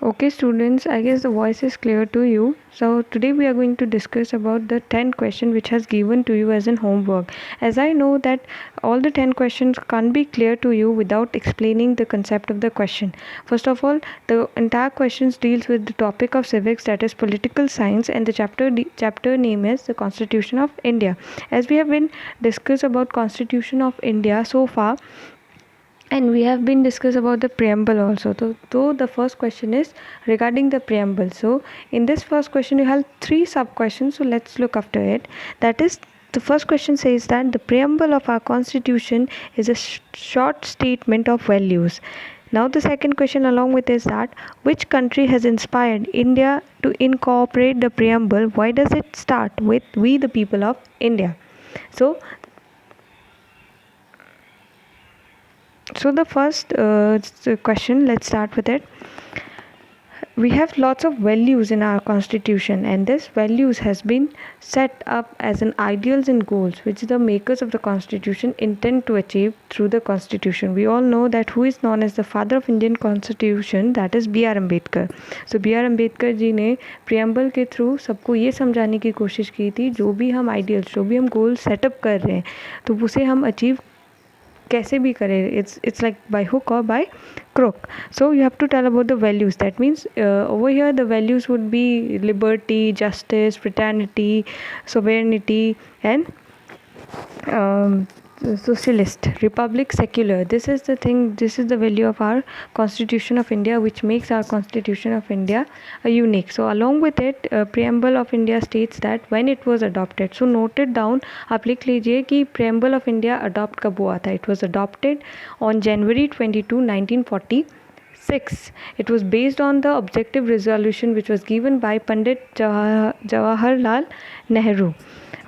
Okay, students, I guess the voice is clear to you. So today we are going to discuss about the 10 question which has given to you as an homework. As I know that all the 10 questions can't be clear to you without explaining the concept of the question. First of all, the entire questions deals with the topic of civics, that is political science, and the chapter name is the Constitution of India. As we have been discussed about Constitution of India so far, and we have been discussed about the preamble also. So the first question is regarding the preamble. So in this first question you have three sub questions, so let's look after it. That is, the first question says that the preamble of our constitution is a short statement of values. Now the second question along with is that which country has inspired India to incorporate the preamble? Why does it start with we the people of India? So the first question, let's start with it. We have lots of values in our constitution, and this values has been set up as an ideals and goals which the makers of the constitution intend to achieve through the constitution. We all know that who is known as the father of Indian constitution, that is B.R. Ambedkar. So B.R. Ambedkar जी ने preamble के through सबको ये समझाने की कोशिश की थी जो भी हम ideals, जो भी हम गोल सेटअप कर रहे हैं तो उसे हम अचीव कैसे भी करें. It's like by hook or by crook. So you have to tell about the values. That means over here the values would be liberty, justice, fraternity, sovereignty, and socialist, republic, secular. This is the thing, this is the value of our Constitution of India, which makes our Constitution of India unique. So along with it, preamble of India states that when it was adopted. So note it down, आप लिख लीजिए कि preamble of India adopt कब हुआ था. It was adopted on January 22, 1946. It was based on the objective resolution which was given by Pandit Jawaharlal Nehru.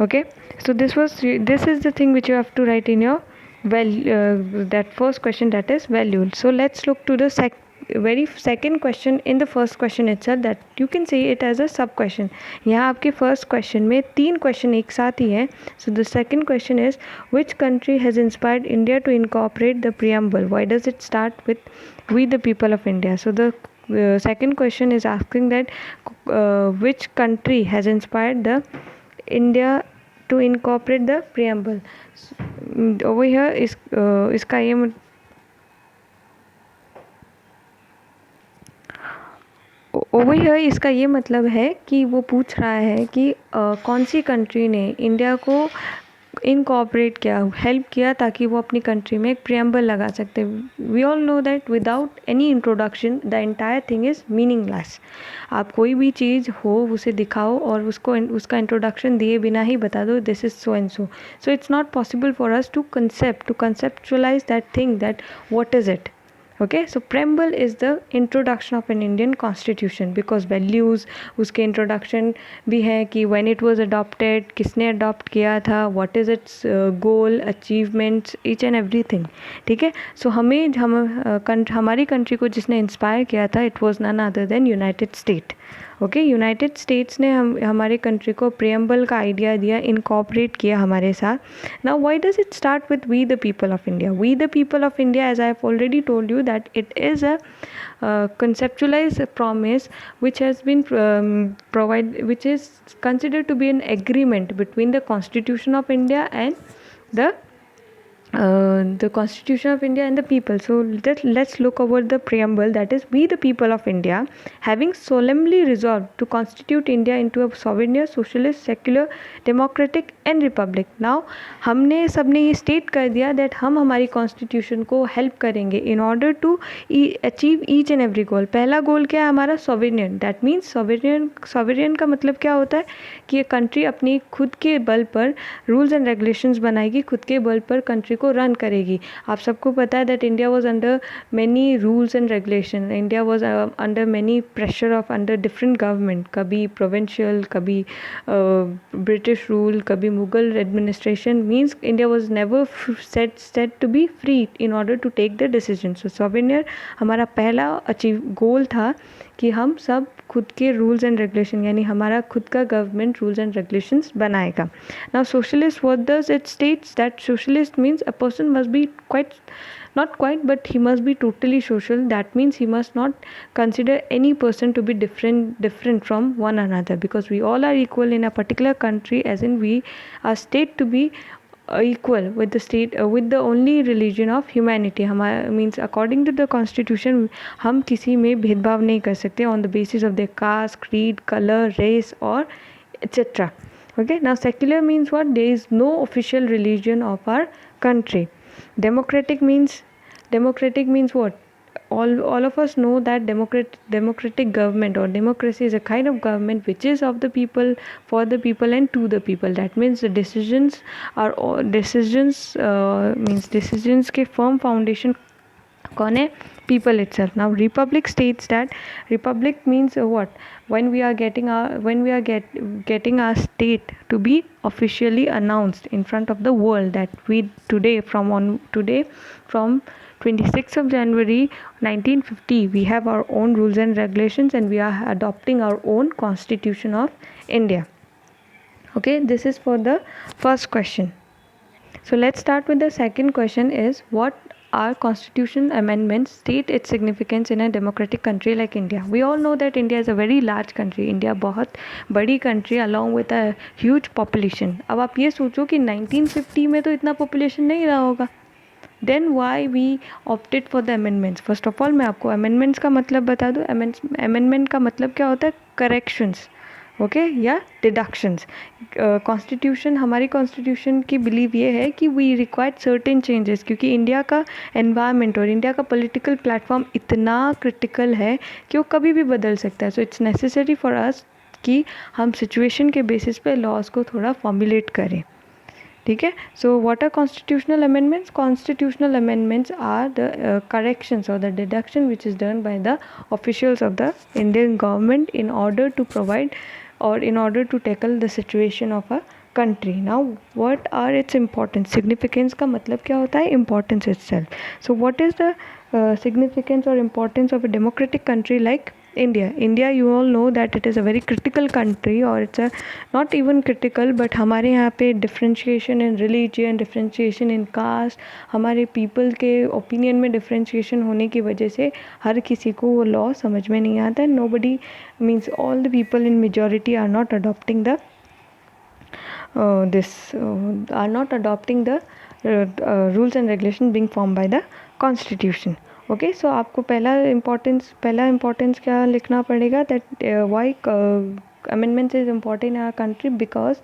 Okay, so this is the thing which you have to write in your that first question, that is value. So let's look to the very second question in the first question itself, that you can say it as a sub question. यहाँ आपके first question में तीन question एक साथ ही हैं. So the second question is which country has inspired India to incorporate the preamble? Why does it start with we the people of India? So the second question is asking that which country has inspired the India to incorporate the preamble. Over here is इसका ये over here इसका ये मतलब है कि वो पूछ रहा है कि कौन सी कंट्री ने इंडिया को इनकॉर्पोरेट किया, हेल्प किया ताकि वो अपनी कंट्री में एक प्रियम्बल लगा सकते. We all know that without any introduction the entire thing is meaningless. आप कोई भी चीज़ हो उसे दिखाओ और उसको उसका इंट्रोडक्शन दिए बिना ही बता दो this is so and so. So it's not possible for us to conceptualise that thing, that what is it. Okay, so preamble is the introduction of an Indian constitution because values उसके introduction भी है कि when it was adopted, किसने adopt किया था, what is its goal, achievements, each and everything. ठीक है. So हमारी country को जिसने inspire किया था, it was none other than United States. Okay, United states ने हमारे कंट्री को प्रियम्बल का आइडिया दिया, इनकॉर्पोरेट किया हमारे साथ. Now why does it start with we the people of India? We the people of India, as I have already told you that it is a conceptualized promise which has been which is considered to be an agreement between the Constitution of India and the Constitution of India and the people. So let's look over the preamble, that is we the people of India having solemnly resolved to constitute India into a sovereign, socialist, secular, democratic and republic. Now हमने सबने ये state कर दिया that हम हमारी constitution को help करेंगे in order to achieve each and every goal. पहला goal क्या है हमारा? sovereign. That means sovereign का मतलब क्या होता है कि ये country अपनी खुद के बल पर rules and regulations बनाएगी, खुद के बल पर country को रन करेगी. आप सबको पता है that India was under many rules and regulation. India was under many pressure of under different government, कभी प्रोविंशियल, कभी ब्रिटिश रूल, कभी Mughal administration. Means India was never set to be free in order to take the decision. So sovereignty हमारा पहला achieve गोल था कि हम सब खुद के रूल्स एंड रेगुलेशन, यानी हमारा खुद का गवर्नमेंट रूल्स एंड रेगुलेशंस बनाएगा. Now socialist, what does it states that socialist means a person must be quite not quite, but he must be totally social. That means he must not consider any person to be different from one another, because we all are equal in a particular country, as in we are state to be equal with the state, with the only religion of humanity. हमारा means according to the constitution हम किसी में भेदभाव नहीं कर सकते on the basis of their caste, creed, color, race or etc. Okay, now secular means what? There is no official religion of our country. Democratic means what? All of us know that democratic government or democracy is a kind of government which is of the people, for the people and to the people. That means the decisions are decisions के firm foundation कौन है? People itself. Now republic states that republic means what? When we are getting our state to be officially announced in front of the world that we today from 26th of January 1950 we have our own rules and regulations and we are adopting our own constitution of India. Okay, this is for the first question. So let's start with the second question is, what are constitution amendments state its significance in a democratic country like India? We all know that India is a very large country. India बहुत बड़ी country along with a huge population. अब आप ये सोचो कि 1950 में तो इतना population नहीं रहा होगा. Then why we opted for the amendments? First of all मैं आपको amendments का मतलब बता दूँ. Amendment का मतलब क्या होता है? Corrections. ओके या डिडक्शंस. कॉन्स्टिट्यूशन, हमारी कॉन्स्टिट्यूशन की बिलीव ये है कि वी रिक्वायर्ड सर्टेन चेंजेस, क्योंकि इंडिया का एनवायरनमेंट और इंडिया का पॉलिटिकल प्लेटफॉर्म इतना क्रिटिकल है कि वो कभी भी बदल सकता है. So it's necessary for us कि हम सिचुएशन के बेसिस पे लॉज को थोड़ा फॉर्मुलेट करें. ठीक है. So what are constitutional amendments? Constitutional amendments are the corrections और the deduction which is done by the officials of the Indian government in order to provide or in order to tackle the situation of a country. Now what are its importance? Significance का मतलब क्या होता है? Importance itself. So what is the significance or importance of a democratic country like India? India, you all know that it is a very critical country, or it's a not even critical, but हमारे यहाँ पे differentiation in religion, differentiation in caste, हमारे people के opinion में differentiation होने की वजह से हर किसी को वो law समझ में नहीं आता. Nobody means all the people in majority are not adopting the rules and regulations being formed by the constitution. Okay. So आपको पहला इम्पोर्टेंस क्या लिखना पड़ेगा? That why amendments is important in our country, because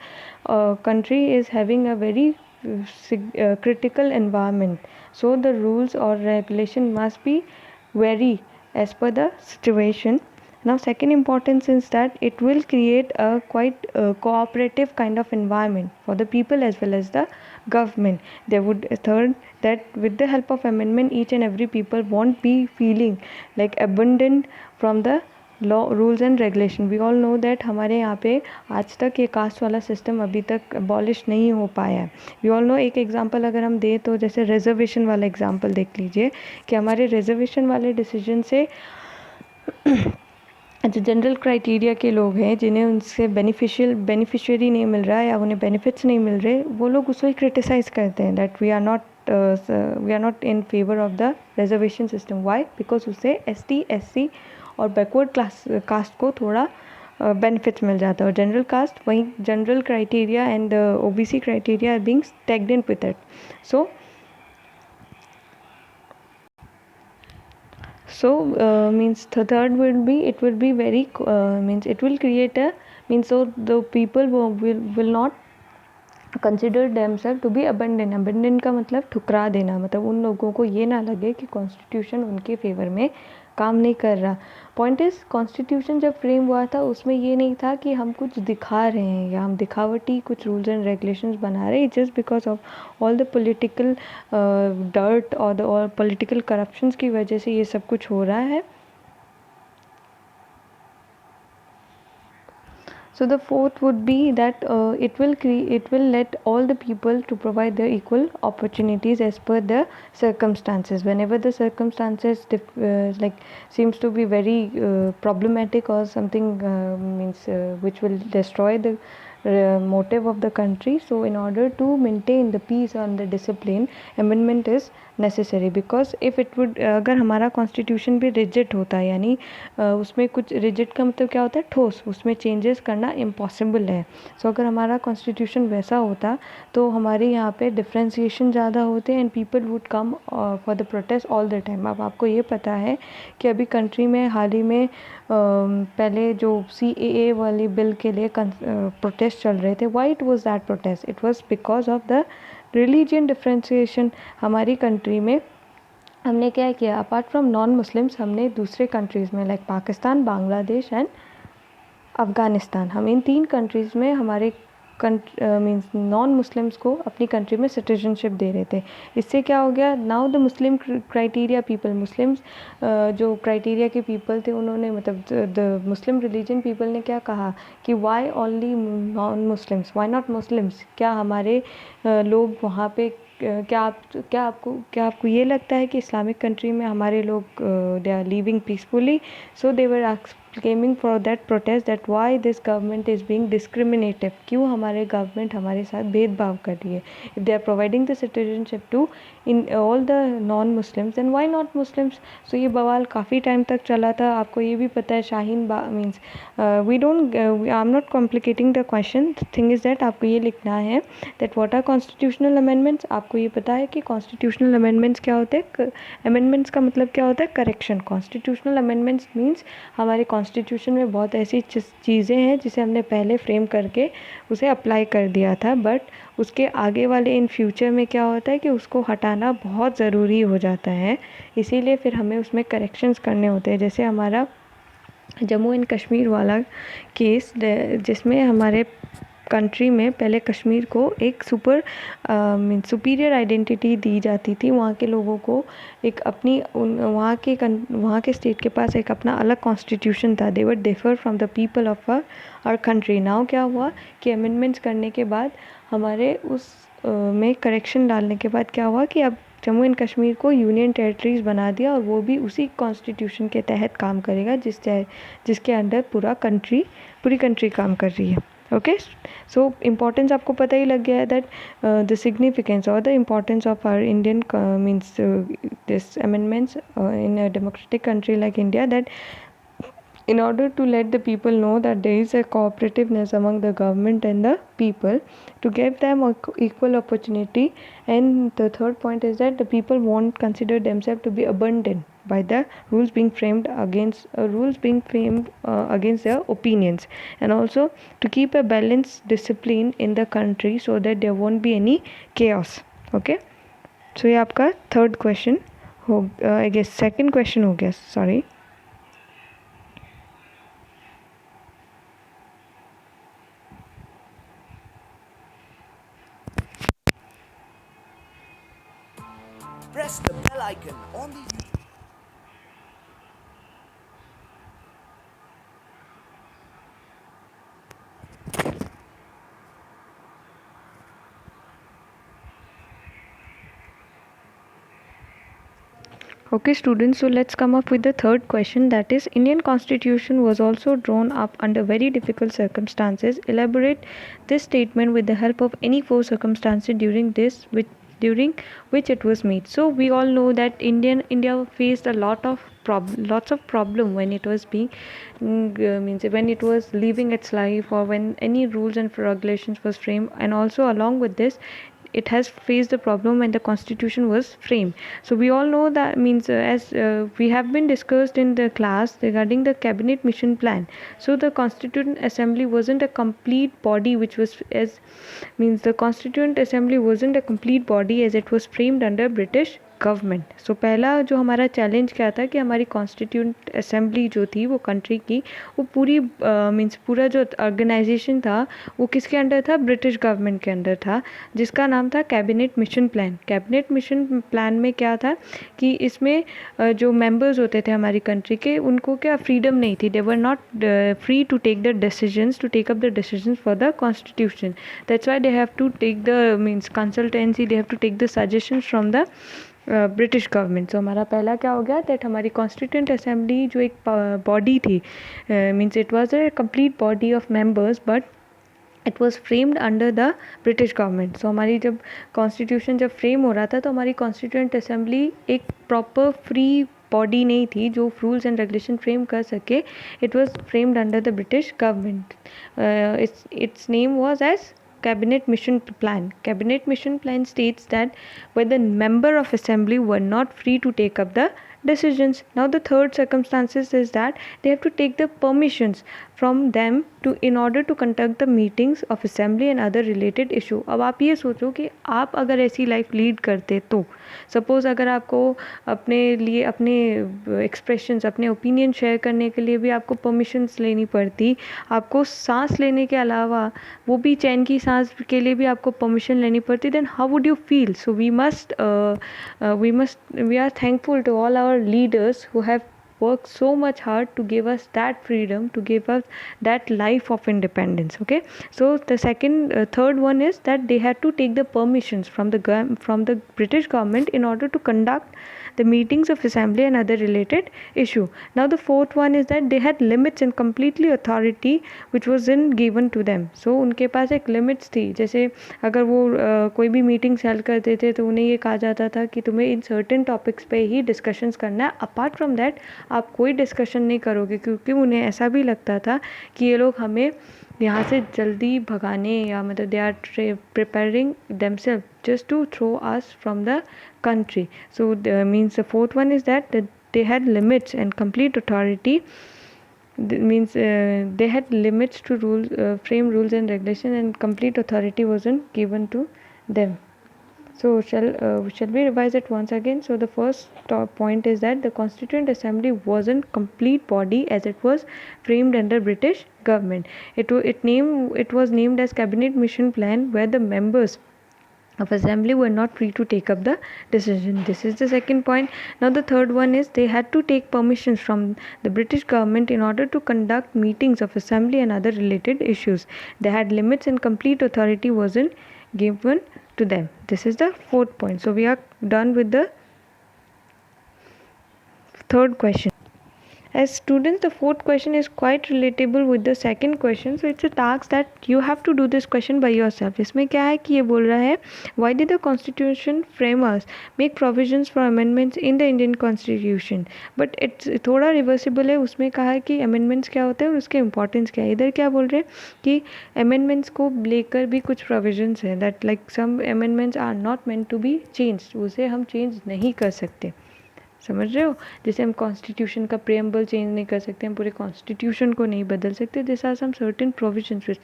country is having a very critical environment, so the rules or regulation must be vary as per the situation. Now second importance is that it will create a quite cooperative kind of environment for the people as well as the government. They would third that with the help of amendment each and every people won't be feeling like abandoned from the law, rules and regulation. We all know that हमारे यहाँ पे आज तक ये cast वाला system अभी तक abolish नहीं हो पाया है. We all know. एक एग्जांपल अगर हम दें तो जैसे रिजर्वेशन वाला एग्जांपल देख लीजिए कि हमारे रिजर्वेशन वाले डिसीजन से जो जनरल क्राइटेरिया के लोग हैं जिन्हें उनसे बेनिफिशियरी नहीं मिल रहा है या उन्हें बेनिफिट्स नहीं मिल रहे, वो लोग उसको क्रिटिसाइज़ करते हैं that we are not in favour of the reservation system. Why? Because उससे ST SC और बैकवर्ड कास्ट को थोड़ा बेनिफिट्स मिल जाता है, और जनरल कास्ट वहीं general criteria and OBC criteria are being stagnant with it. So means the third will be, it will be very means it will create a means so the people will not consider themselves to be abandoned का मतलब ठुकरा देना, मतलब उन लोगों को ये ना लगे कि कॉन्स्टिट्यूशन उनके फेवर में काम नहीं कर रहा. पॉइंट इज कॉन्स्टिट्यूशन जब फ्रेम हुआ था उसमें ये नहीं था कि हम कुछ दिखा रहे हैं या हम दिखावटी कुछ रूल्स एंड रेगुलेशंस बना रहे हैं. Just because of all the political dirt और पॉलिटिकल करप्शंस की वजह से ये सब कुछ हो रहा है. So the fourth would be that it will let all the people to provide their equal opportunities as per the circumstances. Whenever the circumstances like seems to be very problematic or something means which will destroy the motive of the country. So in order to maintain the peace and the discipline, amendment is necessary, because if it would, अगर हमारा constitution भी rigid होता है, यानी उसमें कुछ rigid का मतलब क्या होता है, ठोस, उसमें चेंजेस करना इम्पॉसिबल है. सो अगर हमारा कॉन्स्टिट्यूशन वैसा होता तो हमारे यहाँ पे डिफ्रेंसिएशन ज़्यादा होते and people would come for the protest all the time. अब आपको ये पता है कि अभी कंट्री में हाल ही में पहले जो CAA वाली बिल के लिए प्रोटेस्ट चल रहे थे. Why it was that protest? It was because of the religion differentiation. हमारी कंट्री में हमने क्या किया, अपार्ट फ्रॉम नॉन मुस्लिम्स, हमने दूसरे कंट्रीज़ में लाइक पाकिस्तान, बांग्लादेश एंड अफ़गानिस्तान, हम इन 3 कंट्रीज़ में हमारे मीन्स नॉन मुस्लिम्स को अपनी कंट्री में सिटीजनशिप दे रहे थे. इससे क्या हो गया, now the Muslim criteria people, Muslims जो क्राइटेरिया के पीपल थे, उन्होंने मतलब द मुस्लिम रिलीजन पीपल ने क्या कहा कि why only non Muslims, why not Muslims, क्या हमारे लोग वहाँ पे क्या आपको ये लगता है कि इस्लामिक कंट्री में हमारे लोग they are living peacefully? So they were claiming for that protest that why this government is being discriminative, क्यों हमारे गवर्नमेंट हमारे साथ भेदभाव कर रही है. if they are providing the citizenship to in all the non muslims then why not muslims? so ये बवाल काफ़ी टाइम तक चला था. आपको ये भी पता है Shaheen Bagh means we don't I am not complicating the question. Thing is that आपको ये लिखना है that what are constitutional amendments. आपको ये पता है कि कॉन्स्टिट्यूशनल अमेंडमेंट्स क्या होते हैं. अमेंडमेंट्स का मतलब क्या होता है, करेक्शन. कॉन्स्टिट्यूशनल अमेंडमेंट्स मीन्स हमारे कॉन्स्टिट्यूशन में बहुत ऐसी चीज़ें हैं जिसे हमने पहले फ्रेम करके उसे अप्लाई कर दिया था, बट उसके आगे वाले इन फ्यूचर में क्या होता है कि उसको हटाना बहुत ज़रूरी हो जाता है. इसीलिए फिर हमें उसमें करेक्शंस करने होते हैं. जैसे हमारा जम्मू एंड कश्मीर वाला केस, जिसमें हमारे कंट्री में पहले कश्मीर को एक सुपीरियर आइडेंटिटी दी जाती थी. वहाँ के लोगों को एक अपनी वहाँ के स्टेट के पास एक अपना अलग कॉन्स्टिट्यूशन था. They were differ from the people of our country. Now क्या हुआ कि अमेंडमेंट्स करने के बाद हमारे उस में करेक्शन डालने के बाद क्या हुआ कि अब जम्मू एंड कश्मीर को यूनियन टेरिटरीज़ बना दिया और वो भी उसी कॉन्स्टिट्यूशन के तहत काम करेगा जिसके अंडर पूरी कंट्री काम कर रही है. ओके, सो इम्पोर्टेंस आपको पता ही लग गया है दैट द सिग्निफिकेंस और the importance of our Indian means this amendments in a democratic country like India, that in order to let the people know that there is a cooperativeness among the government and the people to give them equal opportunity. And the third point is that the people won't consider themselves to be abandoned by the rules being framed against their opinions, and also to keep a balanced discipline in the country so that there won't be any chaos. Okay, so ये आपका third question हो, I guess second question हो गया, sorry. Press the bell icon on the YouTube. Okay students, so let's come up with the third question, that is Indian constitution was also drawn up under very difficult circumstances. Elaborate this statement with the help of any four circumstances during which it was made. So we all know that India faced a lots of problem when it was being means when it was living its life, or when any rules and regulations was framed, and also along with this it has faced the problem when the constitution was framed. So we all know that means as we have been discussed in the class regarding the cabinet mission plan. So the constituent assembly wasn't a complete body which was as means the constituent assembly wasn't a complete body as it was framed under British government. So पहला जो हमारा challenge क्या था कि हमारी constituent assembly जो थी वो कंट्री की, वो पूरी मीन्स पूरा जो ऑर्गेनाइजेशन था वो किसके अंडर था, ब्रिटिश गवर्नमेंट के अंडर था, जिसका नाम था cabinet mission plan. Cabinet mission plan में क्या था कि इसमें जो मेंबर्स होते थे हमारी कंट्री के, उनको क्या फ्रीडम नहीं थी. They were not free to take the decisions, to take up the decisions for the constitution. That's why they have to take the means consultancy, they have to take the suggestions from the British government. So हमारा पहला क्या हो गया that हमारी constituent assembly जो एक body थी, means it was a complete body of members, but it was framed under the British government. So हमारी जब कॉन्स्टिट्यूशन जब फ्रेम हो रहा था तो हमारी कॉन्स्टिट्यूंट असेंबली एक प्रॉपर फ्री बॉडी नहीं थी जो रूल्स एंड रेगुलेशन फ्रेम कर सके. It was framed under the British government. Its name was as Cabinet Mission Plan. Cabinet Mission Plan states that where the member of assembly were not free to take up the decisions. Now the third circumstances is that they have to take the permissions from them to in order to conduct the meetings of assembly and other related issue. अब आप ये सोचो कि आप अगर ऐसी life lead करते तो सपोज़ अगर आपको अपने लिए अपने एक्सप्रेशंस अपने ओपिनियन शेयर करने के लिए भी आपको परमिशंस लेनी पड़ती, आपको सांस लेने के अलावा वो भी चैन की सांस के लिए भी आपको परमिशन लेनी पड़ती, then how would you feel? So we are thankful to all our leaders who have worked so much hard to give us that freedom, to give us that life of independence. Okay, so the third one is that they had to take the permissions from the British government in order to conduct the meetings of assembly and other related issue. Now the fourth one is that they had limits and completely authority which was then given to them. So उनके पास एक limits थी. जैसे अगर वो कोई भी meeting held करते थे तो उन्हें ये कहा जाता था कि तुम्हें इन सर्टेन टॉपिक्स पे ही डिस्कशंस करना है, अपार्ट फ्रॉम दैट आप कोई डिस्कशन नहीं करोगे, क्योंकि उन्हें ऐसा भी लगता था कि ये लोग हमें यहाँ से जल्दी भगाने या मतलब they are preparing themselves just to throw us from the country. So means the fourth one is that they had limits and complete authority. Means they had limits to frame rules and regulation, and complete authority wasn't given to them. So shall we revise it once again? So the first point is that the Constituent Assembly wasn't complete body as it was framed under British government. It was named as Cabinet Mission Plan, where the members of assembly were not free to take up the decision. This is the second point. Now the third one is they had to take permissions from the British government in order to conduct meetings of assembly and other related issues. They had limits and complete authority wasn't given to them. This is the fourth point. So we are done with the third question. As students, the fourth question is quite relatable with the second question. So it's a task that you have to do this question by yourself. इसमें क्या है कि ये बोल रहा है why did the constitution framers make provisions for amendments in the Indian constitution? But it's थोड़ा reversible है. उसमें कहा है कि amendments क्या होते हैं और उसके importance क्या है. इधर क्या बोल रहे हैं कि amendments को लेकर भी कुछ provisions है that like some amendments are not meant to be changed. उसे हम change नहीं कर सकते. समझ रहे हो? जैसे हम कॉन्स्टिट्यूशन का प्रेम्बल चेंज नहीं कर सकते, हम पूरे कॉन्स्टिट्यूशन को नहीं बदल सकते. This are some certain provisions which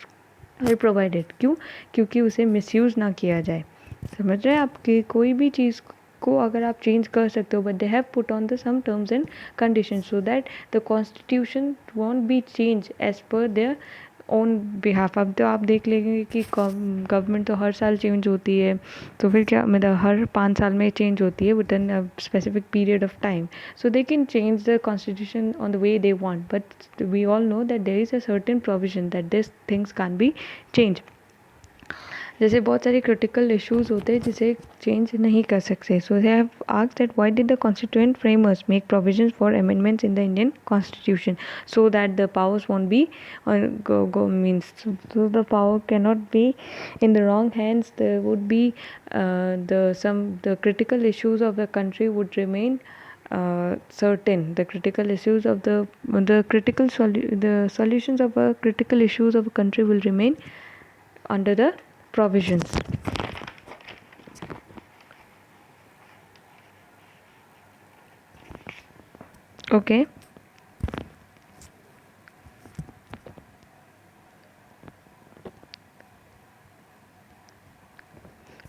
are provided. क्यों? क्योंकि उसे मिसयूज़ ना किया जाए. समझ रहे हैं? आपकी कोई भी चीज़ को अगर आप चेंज कर सकते हो, but they have put on the some terms and conditions so that the constitution won't be change as per their on behalf. अब तो आप देख लेंगे कि गवर्नमेंट तो हर साल चेंज होती है, तो फिर क्या मतलब हर 5 साल में चेंज होती है within a specific period of time. So they can change the constitution on the way they want, but we all know that there is a certain provision that this things can be change. जैसे बहुत सारे critical issues होते हैं जिसे change नहीं कर सकते. So they have asked that why did the constituent framers make provisions for amendments in the Indian constitution so that the powers won't be means so the power can not be in the wrong hands. There would be the critical issues of the country would remain certain. The critical issues of the solutions of critical issues of a country will remain under the provisions. Okay.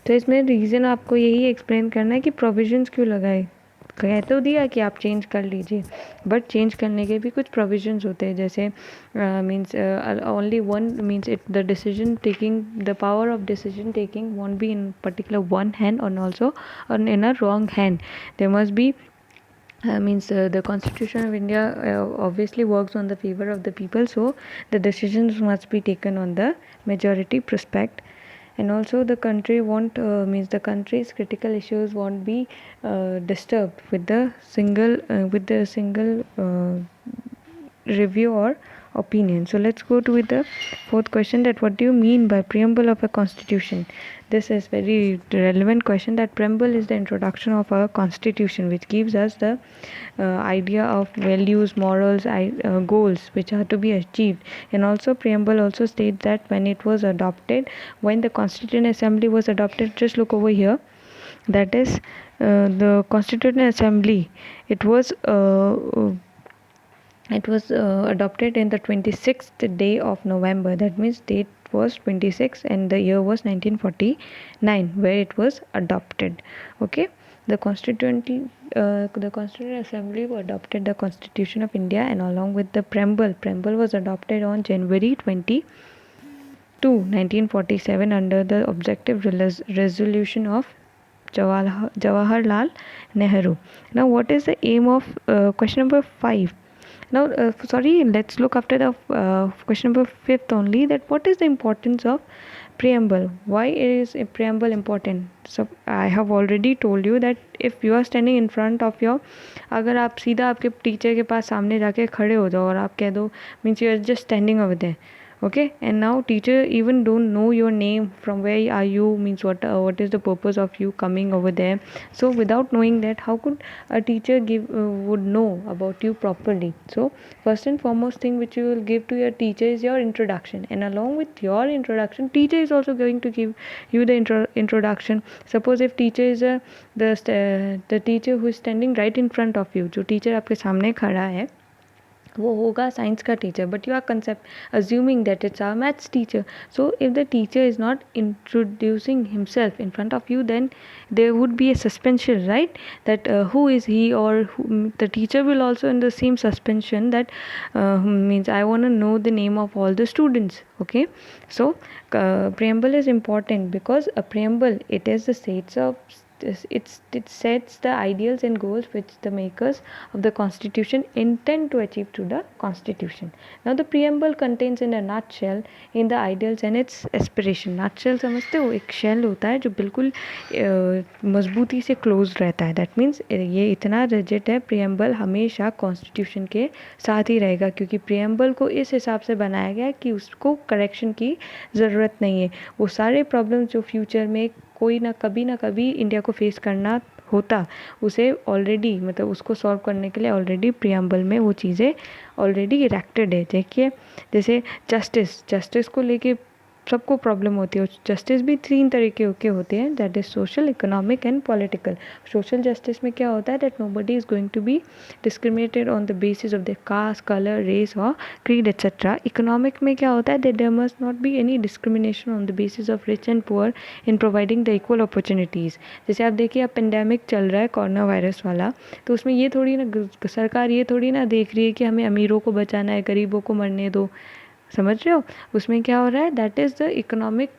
तो इसमें reason आपको यही explain करना है कि provisions क्यों लगाए. कह तो दिया कि आप चेंज कर लीजिए, बट चेंज करने के भी कुछ प्रोविजंस होते हैं. जैसे means only one means it the decision taking the power of decision taking won't be in particular one hand और also in a wrong hand. There must be means the Constitution of India obviously works on the favor of the people, so the decisions must be taken on the majority prospect. And also the country won't means the country's critical issues won't be disturbed with the single review or opinion. So let's go to with the fourth question, that what do you mean by preamble of a constitution? This is very relevant question, that preamble is the introduction of a constitution which gives us the idea of values, morals, goals which are to be achieved. And also preamble also states that when it was adopted, when the Constituent Assembly was adopted, just look over here, that is the Constituent Assembly, it was adopted in the 26th day of November. That means date was 26 and the year was 1949 where it was adopted. Okay, the Constituent Assembly adopted the Constitution of India, and along with the preamble was adopted on January 22, 1947 under the objective resolution of Jawaharlal Nehru. Now, what is the aim of question number 5? Now, let's look after the question number 5th only, that what is the importance of preamble? Why is a preamble important? So, I have already told you that if you are standing in front of your, अगर आप सीधा आपके teacher के पास सामने जाके खड़े हो जाओ और आप कह दो, means you are just standing over there. Okay, and now teacher even don't know your name, from where are you, means what is the purpose of you coming over there. So without knowing that, how could a teacher would know about you properly? So first and foremost thing which you will give to your teacher is your introduction, and along with your introduction, teacher is also going to give you the introduction. Suppose if teacher is the teacher who is standing right in front of you, जो teacher आपके सामने खड़ा है वो होगा science का teacher, but you are concept assuming that it's our maths teacher. So if the teacher is not introducing himself in front of you, then there would be a suspension, right? That who is he, or the teacher will also in the same suspension, that means I want to know the name of all the students. Okay, so preamble is important because a preamble, it is the states of it sets the ideals and goals which the makers of the constitution intend to achieve through the constitution. Now the preamble contains in a nutshell in the ideals and its aspiration. Nutshell समझते हो, एक shell होता है जो बिल्कुल मजबूती से close रहता है. दैट मीन्स ये इतना रिजिड है, preamble हमेशा constitution के साथ ही रहेगा, क्योंकि preamble को इस हिसाब से बनाया गया है कि उसको करेक्शन की ज़रूरत नहीं है. वो सारे प्रॉब्लम्स जो फ्यूचर में कोई ना कभी इंडिया को फेस करना होता, उसे ऑलरेडी, मतलब उसको सॉल्व करने के लिए ऑलरेडी प्रियम्बल में वो चीज़ें ऑलरेडी इरेक्टेड है. देखिए जैसे जस्टिस को लेके सबको प्रॉब्लम होती है. जस्टिस भी 3 तरीके के होते हैं, that is social, economic and political. Social justice में क्या होता है, that nobody is going to be discriminated on the basis of the caste, colour, race और क्रीड एक्सेट्रा. इकोनॉमिक में क्या होता है, that there must not be any discrimination on the basis of rich and poor in providing the equal opportunities. जैसे आप देखिए, अब pandemic चल रहा है कोरोना वायरस वाला, तो उसमें ये थोड़ी ना सरकार ये थोड़ी ना देख रही है कि हमें अमीरों को बचाना है, गरीबों को मरने दो. समझ रहे हो, उसमें क्या हो रहा है, that is the economic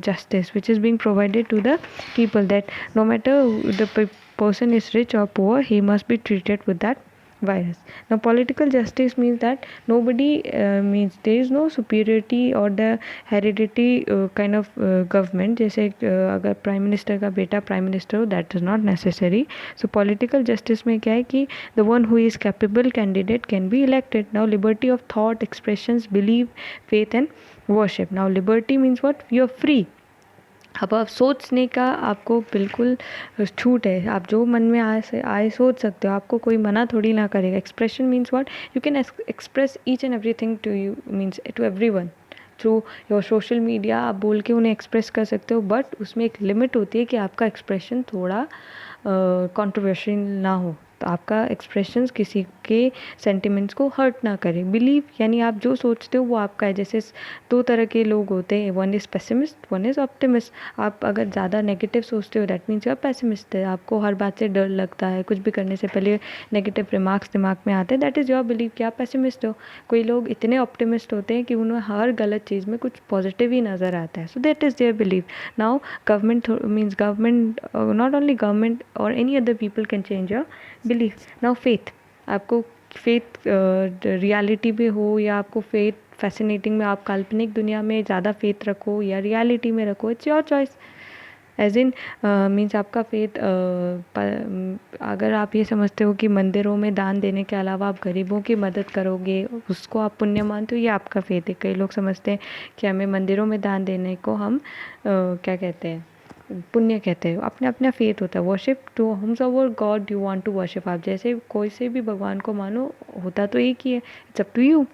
justice which is being provided to the people, that no matter the person is rich or poor, he must be treated with that virus. Now political justice means that nobody means there is no superiority or the hereditary kind of government. जैसे अगर prime minister का बेटा prime minister हो, that is not necessary. So political justice में क्या है कि the one who is capable candidate can be elected. Now liberty of thought, expressions, believe, faith and worship. Now liberty means what, you are free. अब आप सोचने का आपको बिल्कुल छूट है, आप जो मन में आए सोच सकते हो, आपको कोई मना थोड़ी ना करेगा. Expression means what, you can express each and everything to you, means to everyone through your social media. आप बोल के उन्हें एक्सप्रेस कर सकते हो, बट उसमें एक लिमिट होती है कि आपका एक्सप्रेशन थोड़ा कंट्रोवर्शियल ना हो, तो आपका एक्सप्रेशंस किसी के सेंटिमेंट्स को हर्ट ना करे. बिलीव यानी आप जो सोचते हो वो आपका है. जैसे 2 तरह के लोग होते हैं, one is pessimist, one is optimist. आप अगर ज़्यादा नेगेटिव सोचते हो, that means you are pessimist है. आपको हर बात से डर लगता है, कुछ भी करने से पहले नेगेटिव रिमार्क्स दिमाग में आते हैं, दैट इज़ योर बिलीव कि आप पेसिमिस्ट हो. कोई लोग इतने ऑप्टिमिस्ट होते हैं कि उन्हें हर गलत चीज़ में कुछ पॉजिटिव ही नज़र आता है. So that is their believe. Now government means government, not only government और any other people can change your belief. Now faith, आपको फेथ रियलिटी में हो या आपको फेथ फैसिनेटिंग में, आप काल्पनिक दुनिया में ज़्यादा फेथ रखो या रियलिटी में रखो, it's your choice. As in means आपका फेथ, अगर आप ये समझते हो कि मंदिरों में दान देने के अलावा आप गरीबों की मदद करोगे, उसको आप पुण्य मानते हो, ये आपका फेथ है। कई लोग समझते हैं कि हमें मंदिरों में दान देने को हम क्या कहते हैं, पुण्य कहते हैं। अपना अपना फेथ होता है। Worship to whomsoever God you want to worship, आप जैसे कोई से भी भगवान को मानो, होता तो एक ही है। It's up to you.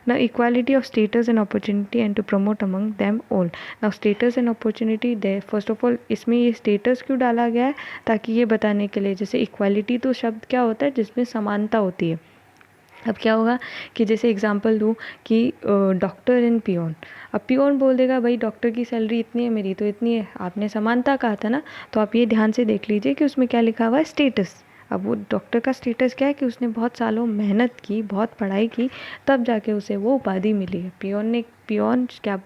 Now equality of status and opportunity and to promote among them all. Now status and opportunity they, first of all इसमें ये स्टेटस क्यों डाला गया है, ताकि ये बताने के लिए, जैसे इक्वालिटी तो शब्द क्या होता है, जिसमें समानता होती है। अब क्या होगा कि जैसे एग्जांपल दूँ कि डॉक्टर एंड पियोन। अब पियोन बोल देगा भाई डॉक्टर की सैलरी इतनी है, मेरी तो इतनी है। आपने समानता कहा था ना, तो आप ये ध्यान से देख लीजिए कि उसमें क्या लिखा हुआ है, स्टेटस। अब वो डॉक्टर का स्टेटस क्या है कि उसने बहुत सालों मेहनत की, बहुत पढ़ाई की, तब जाके उसे वो उपाधि मिली है। पियोन क्या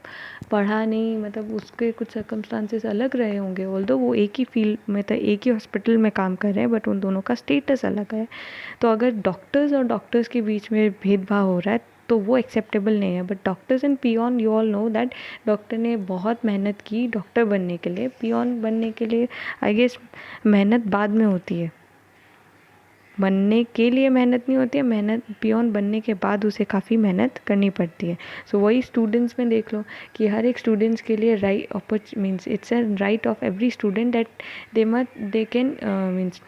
पढ़ा नहीं, मतलब उसके कुछ सर्कमस्टांसेस अलग रहे होंगे, ऑल्दो वो एक ही फील्ड में था, एक ही हॉस्पिटल में काम कर रहे हैं, बट उन दोनों का स्टेटस अलग है। तो अगर डॉक्टर्स और डॉक्टर्स के बीच में भेदभाव हो रहा है तो वो एक्सेप्टेबल नहीं है। But doctors and peon, you all know that doctor ने बहुत मेहनत की डॉक्टर बनने के लिए। पियोन बनने के लिए आई गेस मेहनत बाद में होती है, बनने के लिए मेहनत नहीं होती है, मेहनत पियोन बनने के बाद उसे काफ़ी मेहनत करनी पड़ती है। सो वही स्टूडेंट्स में देख लो कि हर एक स्टूडेंट्स के लिए right means it's a right of every student that they can means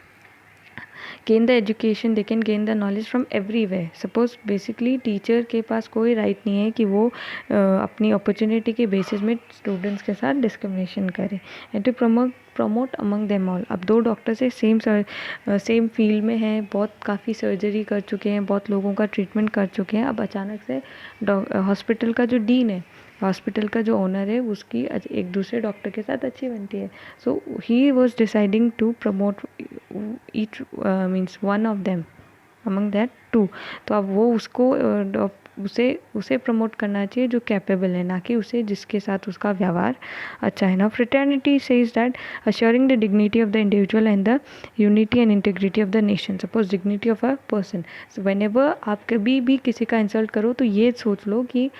gain the education, they can gain the knowledge from everywhere. Suppose basically teacher के पास कोई राइट नहीं है कि वो अपनी अपॉर्चुनिटी के बेसिस में स्टूडेंट्स के साथ डिस्क्रिमिनेशन करे। And to promote among them all. अब दो डॉक्टर से सेम फील्ड में हैं, बहुत काफ़ी सर्जरी कर चुके हैं, बहुत लोगों का ट्रीटमेंट कर चुके हैं। अब अचानक से हॉस्पिटल का जो डीन है, हॉस्पिटल का जो ओनर है, उसकी एक दूसरे डॉक्टर के साथ अच्छी बनती है। So he was deciding to promote each means one of them among that two. तो अब वो उसको उसे प्रमोट करना चाहिए जो कैपेबल है, ना कि उसे जिसके साथ उसका व्यवहार अच्छा है ना। Fraternity says that assuring the dignity of the individual and the unity and integrity of the nation. Suppose dignity of a person, when ever आप कभी भी किसी का इंसल्ट करो तो ये सोच लो कि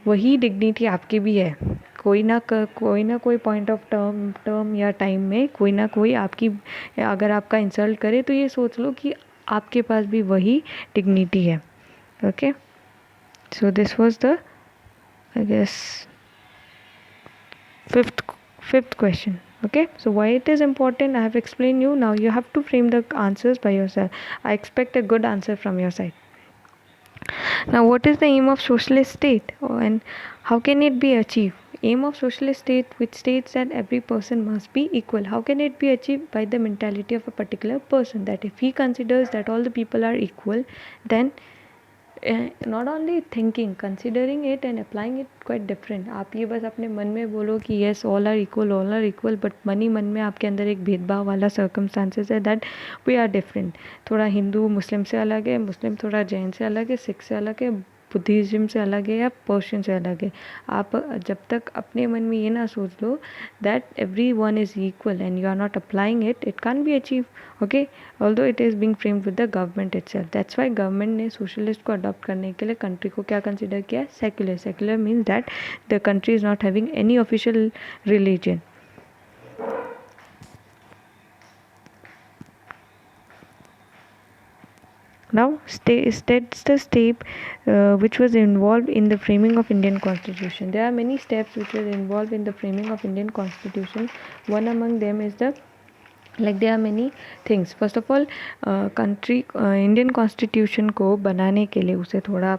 वही डिग्निटी आपकी भी है। कोई ना कोई पॉइंट ऑफ टर्म या टाइम में कोई ना कोई आपकी, अगर आपका इंसल्ट करे तो ये सोच लो कि आपके पास भी वही डिग्निटी है। Okay, so this was the I guess fifth question. Okay, so why it is important I have explained you. Now you have to frame the answers by yourself. I expect a good answer from your side. Now, what is the aim of socialist state and how can it be achieved? Aim of socialist state, which states that every person must be equal. How can it be achieved? By the mentality of a particular person, that if he considers that all the people are equal, then not only thinking, considering it and applying it quite different. आप ये बस अपने मन में बोलो कि yes all are equal, but मन में आपके अंदर एक भेदभाव वाला circumstances है that we are different. थोड़ा हिंदू मुस्लिम से अलग है, मुस्लिम थोड़ा जैन से अलग है, सिख से अलग है, बुद्धिज़्म से अलग है या पर्शियन से अलग है। आप जब तक अपने मन में ये ना सोच लो that every one is equal and you are not applying it, it can be achieve. Okay, although it is being framed with the government itself. That's why government ने सोशलिस्ट को अडॉप्ट करने के लिए कंट्री को क्या consider किया, secular. Secular means that the country is not having any official religion. Now, that's the step which was involved in the framing of Indian Constitution. There are many steps which were involved in the framing of Indian Constitution. One among them is there are many things. First of all, Indian Constitution को बनाने के लिए, उसे थोड़ा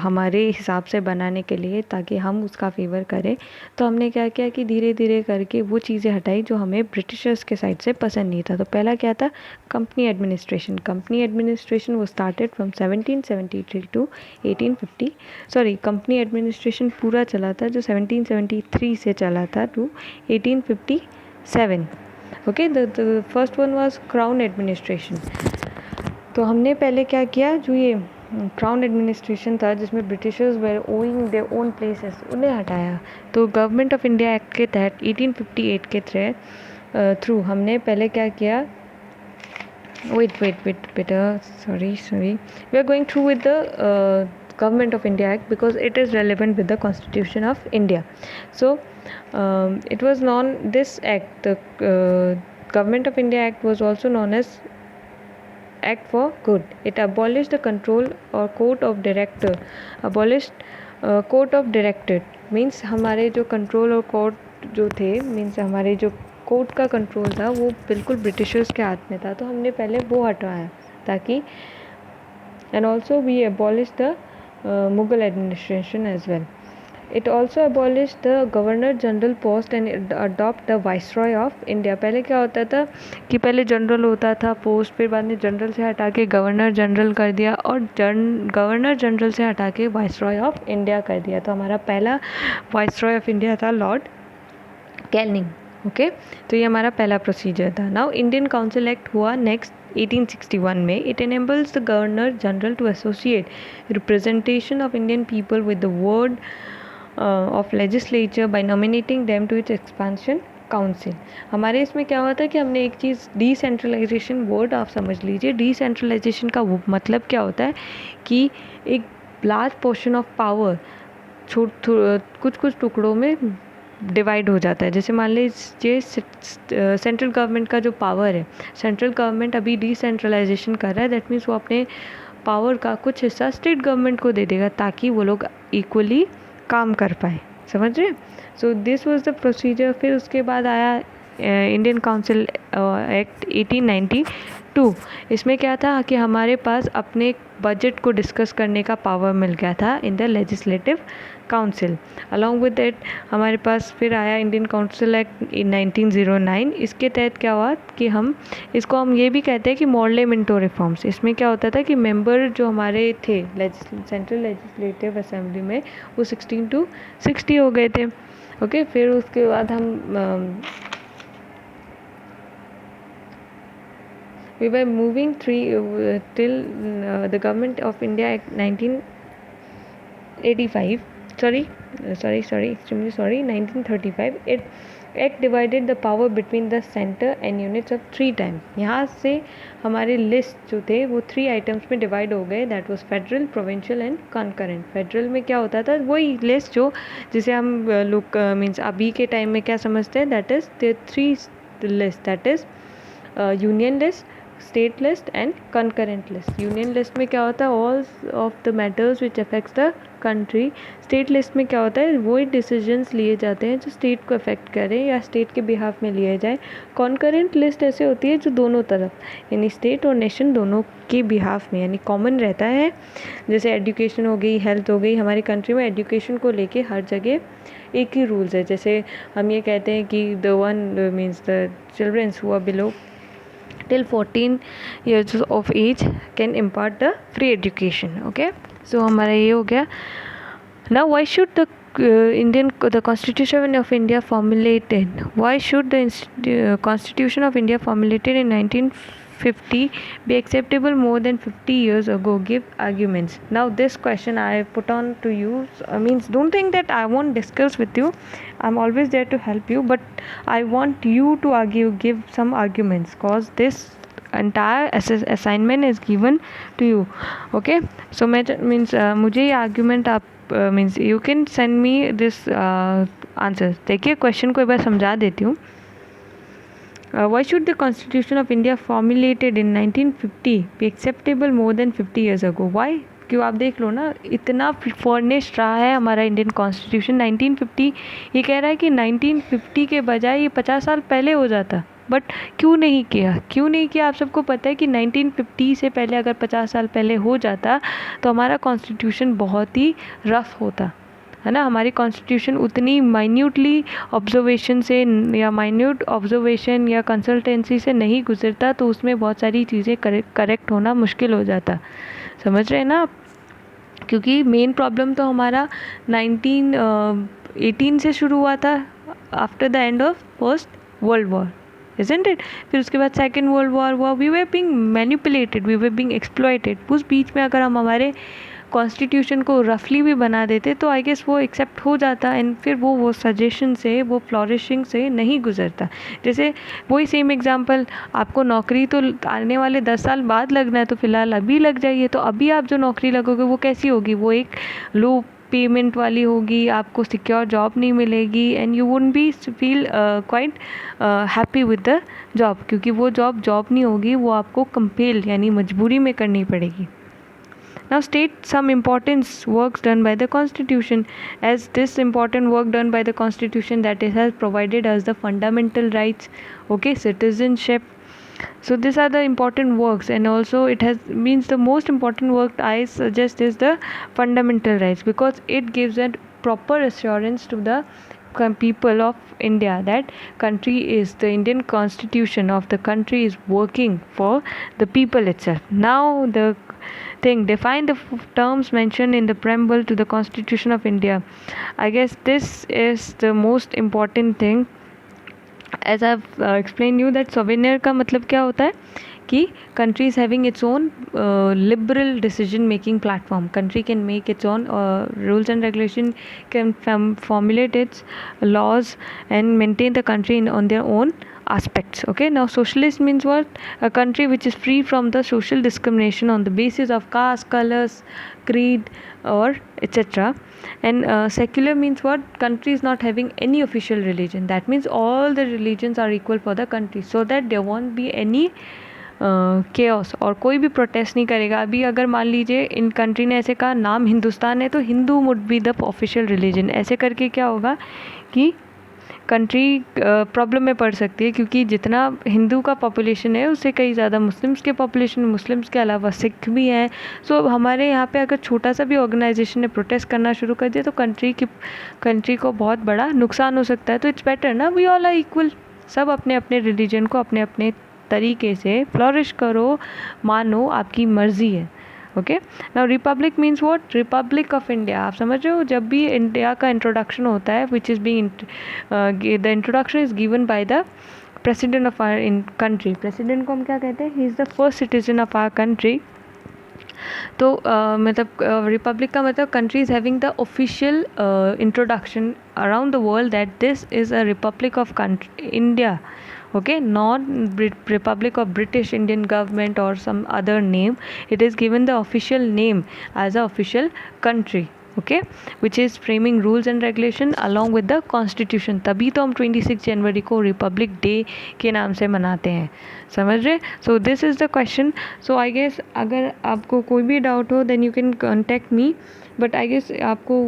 हमारे हिसाब से बनाने के लिए, ताकि हम उसका फेवर करें, तो हमने क्या किया कि धीरे धीरे करके वो चीज़ें हटाई जो हमें ब्रिटिशर्स के साइड से पसंद नहीं था। तो पहला क्या था, कंपनी एडमिनिस्ट्रेशन। कंपनी एडमिनिस्ट्रेशन वो started from 1773 to 1850। Sorry, company administration पूरा चला था जो 1773 से चला था to 1857। Okay, the first one was crown administration. तो हमने पहले क्या किया, जो ये क्राउन एडमिनिस्ट्रेशन था जिसमें Britishers were owing their own places, उन्हें हटाया। तो गवर्नमेंट ऑफ इंडिया एक्ट के तहत 1858 के थ्रू हमने पहले क्या किया, wait, sorry, we are going through with Government of India Act because it is relevant with the Constitution of India. So it was known, this act, the Government of India Act was also known as Act for Good. It abolished the control or court of director. Abolished court of directorate means हमारे जो control और court जो थे, means हमारे जो court का control था वो बिल्कुल ब्रिटिशर्स के हाथ में था, तो हमने पहले वो हटवाया ताकि, and also we abolished the Mughal administration as well. It also abolished the Governor General post and adopt the Viceroy of India. पहले क्या होता था कि पहले जनरल होता था पोस्ट, फिर बाद में जनरल से हटा के गवर्नर जनरल कर दिया और गवर्नर जनरल से हटा के वाइसरॉय ऑफ इंडिया कर दिया। तो हमारा पहला वाइसरॉय ऑफ इंडिया था लॉर्ड कैनिंग। ओके, तो ये हमारा पहला प्रोसीजर था। नाउ इंडियन काउंसिल एक्ट हुआ नेक्स्ट 1861 में। It enables the governor general to associate representation of Indian people with the word of legislature by nominating them to its expansion council. हमारे इसमें क्या हुआ था कि हमने एक चीज़ डिसेंट्रलाइजेशन वर्ड आप समझ लीजिए। डिसेंट्रलाइजेशन का वो मतलब क्या होता है कि एक लार्ज पोर्शन ऑफ पावर कुछ कुछ टुकड़ों में डिवाइड हो जाता है। जैसे मान लीजिए सेंट्रल गवर्नमेंट का जो पावर है, सेंट्रल गवर्नमेंट अभी डिसेंट्रलाइजेशन कर रहा है, दैट मीन्स वो अपने पावर का कुछ हिस्सा स्टेट गवर्नमेंट को दे देगा ताकि वो लोग इक्वली काम कर पाए। समझ रहे? सो दिस वाज द प्रोसीजर। फिर उसके बाद आया इंडियन काउंसिल एक्ट 1892। इसमें क्या था कि हमारे पास अपने बजट को डिस्कस करने का पावर मिल गया था in the legislative council. Along with it हमारे पास फिर आया इंडियन काउंसिल एक्ट 1909। इसके तहत क्या हुआ कि हम ये भी कहते हैं कि मॉडले मिंटो रिफॉर्म्स। इसमें क्या होता था कि मेंबर जो हमारे थे सेंट्रल लेजिस्लेटिव असेंबली में वो 16 to 60 हो गए थे। ओके, फिर उसके बाद हम we were moving till the Government of India Act 1985. Extremely sorry, 1935. It Act divided the power between the center and units of 3 times. यहाँ से हमारे लिस्ट जो थे वो 3 आइटम्स में डिवाइड हो गए, that was federal, provincial and concurrent. Federal में क्या होता था, वही लिस्ट जो जिसे हम लोग मीन्स अभी के टाइम में क्या समझते हैं, that is the 3 list, that is union list, state list and concurrent list. Union list में क्या होता है, all of the matters which affects the country. State list में क्या होता है, वही डिसीजंस लिए जाते हैं जो स्टेट को अफेक्ट करें या स्टेट के बिहाफ में लिए जाए। कॉन्करेंट लिस्ट ऐसे होती है जो दोनों तरफ यानी स्टेट और नेशन दोनों के बिहाफ में यानी कॉमन रहता है। जैसे एजुकेशन हो गई, हेल्थ हो गई। हमारी कंट्री में एजुकेशन को लेके हर जगह एक ही रूल्स है। जैसे हम ये कहते हैं कि the one means the childrens who are below till 14 years of age can impart the free education. Okay, so हमारा ये हो गया। Now why should the Constitution of India formulated, why should the Constitution of India formulated in 1950 be acceptable more than 50 years ago? Give arguments. Now this question I put on to you, means don't think that I won't discuss with you. I'm always there to help you, but I want you to argue, give some arguments, cause this entire assignment is given to you. Okay, so means मुझे ये argument आप means you can send me this answers. देखिए question को एक बार समझा देती हूँ। Why should the Constitution of India formulated in 1950 be acceptable more than 50 years ago? Why? क्यों, आप देख लो ना, इतना फर्निश्ड रहा है हमारा इंडियन कॉन्स्टिट्यूशन। 1950 ये कह रहा है कि 1950 के बजाय ये 50 साल पहले हो जाता, बट क्यों नहीं किया? आप सबको पता है कि 1950 से पहले अगर 50 साल पहले हो जाता तो हमारा कॉन्स्टिट्यूशन बहुत ही रफ होता है ना। हमारी कॉन्स्टिट्यूशन उतनी माइन्यूटली ऑब्जर्वेशन से या कंसल्टेंसी से नहीं गुजरता, तो उसमें बहुत सारी चीज़ें करेक्ट होना मुश्किल हो जाता। समझ रहे हैं ना आप? क्योंकि मेन प्रॉब्लम तो हमारा 1918 से शुरू हुआ था, after the end of first world war, isn't it? फिर उसके बाद सेकेंड वर्ल्ड वॉर हुआ, we were being manipulated, we were being exploited. उस बीच में अगर हम हमारे कॉन्स्टिट्यूशन को रफली भी बना देते तो आई गेस वो एक्सेप्ट हो जाता, एंड फिर वो सजेशन से, वो फ्लॉरिशिंग से नहीं गुजरता। जैसे वही सेम एग्जांपल, आपको नौकरी तो आने वाले 10 साल बाद लगना है, तो फिलहाल अभी लग जाइए। तो अभी आप जो नौकरी लगोगे वो कैसी होगी, वो एक लो पेमेंट वाली होगी, आपको सिक्योर जॉब नहीं मिलेगी, and you wouldn't be feel quite happy with the job, क्योंकि वो जॉब नहीं होगी, वो आपको कंपेल यानी मजबूरी में करनी पड़ेगी। Now state some importance works done by the constitution, as this important work done by the constitution that it has provided us the fundamental rights, okay, citizenship. So these are the important works, and also it has means the most important work I suggest is the fundamental rights, because it gives a proper assurance to the people of India that country is, the Indian constitution of the country is working for the people itself. Now the thing, define the terms mentioned in the preamble to the Constitution of India. I guess this is the most important thing. As I've explained you that sovereign का मतलब क्या होता है कि country is having its own liberal decision making platform. Country can make its own rules and regulation, can formulate its laws and maintain the country on their own aspects. Okay, now socialist means what? A country which is free from the social discrimination on the basis of caste, colors, creed, or etc. And secular means what? Country is not having any official religion. That means all the religions are equal for the country, so that there won't be any chaos, और कोई भी protest नहीं करेगा। अभी अगर मान लीजिए in country ने ऐसे कहा नाम हिंदुस्तान है, तो Hindu would be the official religion. ऐसे करके क्या होगा कि कंट्री प्रॉब्लम में पड़ सकती है, क्योंकि जितना हिंदू का पॉपुलेशन है उससे कई ज़्यादा मुस्लिम्स के पॉपुलेशन, मुस्लिम्स के अलावा सिख भी हैं। सो हमारे यहाँ पे अगर छोटा सा भी ऑर्गेनाइजेशन ने प्रोटेस्ट करना शुरू कर दिया तो कंट्री को बहुत बड़ा नुकसान हो सकता है। तो इट्स बेटर ना, वी ऑल आर इक्वल, सब अपने अपने रिलीजन को अपने अपने तरीके से फ्लॉरिश करो, मानो, आपकी मर्ज़ी है। Okay, now Republic means what? Republic of India. आप समझ रहे हो, जब भी इंडिया का इंट्रोडक्शन होता है, which is being the introduction is given by the president of our country. President को हम क्या कहते हैं? He is the first citizen of our country. तो मतलब रिपब्लिक का मतलब country is having the official introduction around the world that this is a republic of country India. Okay, not Republic of British Indian government or some other name. It is given the official name as a official country, okay, which is framing rules and regulation along with the constitution. तभी तो हम 26 जनवरी को Republic day के नाम से मनाते हैं, समझ रहे? So this is the question. So I guess अगर आपको कोई भी डाउट हो then you can contact me, but I guess आपको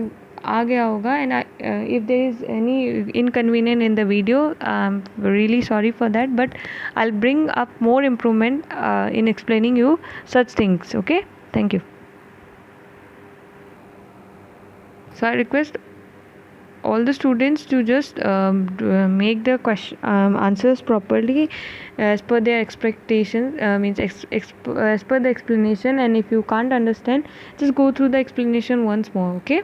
आ गया होगा, and if there is any inconvenient in the video, I am really sorry for that, but I will bring up more improvement in explaining you such things. Okay, thank you. So I request all the students to just make the question answers properly as per their expectations, as per the explanation, and if you can't understand, just go through the explanation once more. Okay.